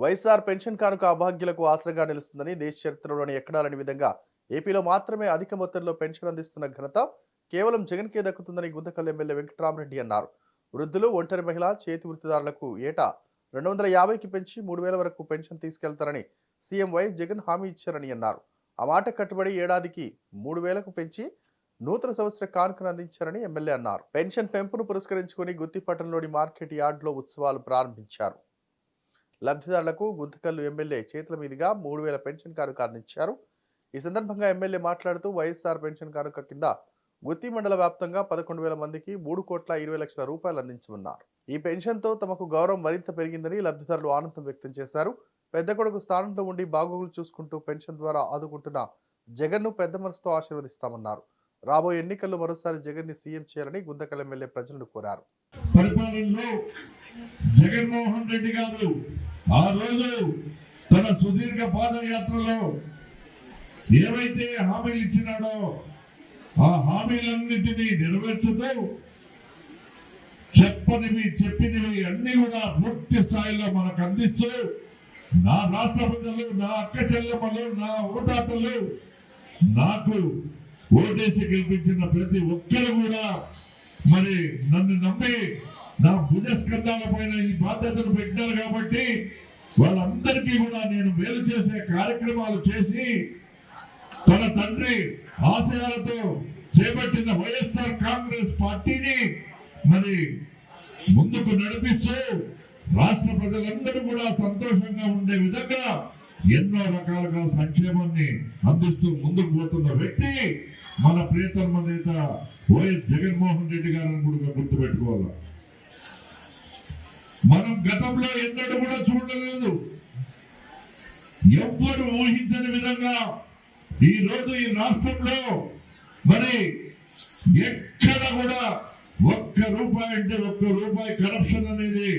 YSR pension కానుక అభాగ్యులకు ఆసరాగా నిలుస్తుందని దేశ చరిత్రలోని ఎక్కడా లేని విధంగా ఏపీలో మాత్రమే అధిక మొత్తంలో పెన్షన్ అందిస్తున్న ఘనత కేవలం జగన్కే దక్కుతుందని గుంతకల్ ఎమ్మెల్యే వెంకటరామరెడ్డి అన్నారు. వృద్ధులు, ఒంటరి మహిళ, చేతి వృత్తిదారులకు ఏటా 250కి పెంచి 3000 వరకు పెన్షన్ తీసుకెళ్తారని సీఎం వైఎస్ జగన్ హామీ ఇచ్చారని అన్నారు. ఆ మాట కట్టుబడి ఏడాదికి 3000కు పెంచి నూతన సంవత్సర కానుకను అందించారని ఎమ్మెల్యే అన్నారు. పెన్షన్ పెంపును పురస్కరించుకుని గుత్తిపట్టణంలోని మార్కెట్ యార్డ్లో ఉత్సవాలు ప్రారంభించారు. లబ్ధిదారులకు గుంతకల్లు ఎమ్మెల్యే చేతుల మీదుగా 3000 పెన్షన్ కానుక అందించారు. ఈ సందర్భంగా ఎమ్మెల్యే మాట్లాడుతూ వైఎస్ఆర్ పెన్షన్ కానుక కింద గుత్తి మండల వ్యాప్తంగా 11,000 మందికి 3,20,00,000 రూపాయలు అందించమన్నారు. ఈ పెన్షన్తో తమకు గౌరవం మరింత పెరిగిందని లబ్ధిదారులు ఆనందం వ్యక్తం చేశారు. పెద్ద కొడుకు స్థానంలో ఉండి బాగోగులు చూసుకుంటూ పెన్షన్ ద్వారా ఆదుకుంటున్న జగన్ను పెద్ద మనసుతో ఆశీర్వదిస్తామన్నారు. రాబోయే ఎన్నికల్లో మరోసారి జగన్ ని సీఎం చేయాలని గుంతకల్ ఎమ్మెల్యే ప్రజలను కోరారు. పరిపాలనలో జగన్మోహన్ రెడ్డి గారు ఆ రోజు తన సుదీర్ఘ పాదయాత్రలో ఏవైతే హామీలు ఇచ్చినాడో ఆ హామీలన్నింటినీ నెరవేర్చుతూ చెప్పినవి అన్ని కూడా పూర్తి స్థాయిలో మనకు అందిస్తూ నా రాష్ట్ర ప్రజలు, నా అక్క చెల్లెమ్మలు, నా ఓటాతలు, నాకు ఓటేసి గెలిపించిన ప్రతి ఒక్కరు కూడా మరి నన్ను నమ్మి నా భుజస్కంధాల పైన ఈ బాధ్యతను పెట్టినారు కాబట్టి వాళ్ళందరికీ కూడా నేను మేలు చేసే కార్యక్రమాలు చేసి తన తండ్రి ఆశయాలతో చేపట్టిన వైఎస్ఆర్ కాంగ్రెస్ పార్టీని మరి ముందుకు నడిపిస్తూ రాష్ట్ర ప్రజలందరూ కూడా సంతోషంగా ఉండే విధంగా ఎన్నో రకాలుగా సంక్షేమాన్ని అందిస్తూ ముందుకు పోతున్న వ్యక్తి మన ప్రియతమ నేత వైఎస్ జగన్మోహన్ రెడ్డి గారిని కూడా గుర్తుపెట్టుకోవాలి. మనం గతంలో ఎన్నడూ కూడా చూడలేదు, ఎవ్వరు ఊహించని విధంగా ఈ రోజు ఈ రాష్ట్రంలో మరి ఎక్కడ కూడా ఒక్క రూపాయి అంటే ఒక్క రూపాయి కరప్షన్ అనేది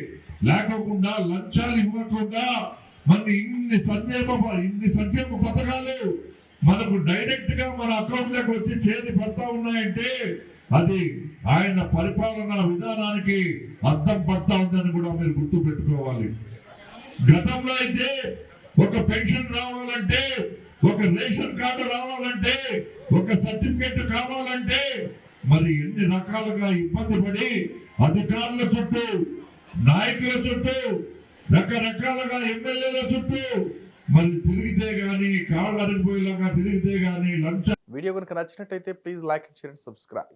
లేకోకుండా, లంచాలు ఇవ్వకుండా మన ఇన్ని సంక్షేమ పథకాలు మనకు డైరెక్ట్ గా మన అకౌంట్ లోకి వచ్చి చేతి పడతా ఉన్నాయంటే అది ఆయన పరిపాలనా విధానానికి అర్థం పడతా ఉందని కూడా మీరు గుర్తు పెట్టుకోవాలి. గతంలో అయితే ఒక పెన్షన్ రావాలంటే, ఒక రేషన్ కార్డు రావాలంటే, ఒక సర్టిఫికెట్ కావాలంటే మరి ఎన్ని రకాలుగా ఇబ్బంది పడి అధికారుల చుట్టూ, నాయకుల చుట్టూ, రకరకాలుగా ఎమ్మెల్యేల చుట్టూ మరి తిరిగితే గాని, కాళ్ళు అరిగిపోయేలాగా తిరిగితే గాని లంచ. వీడియో కనుక నచ్చినట్లయితే please like, share and subscribe.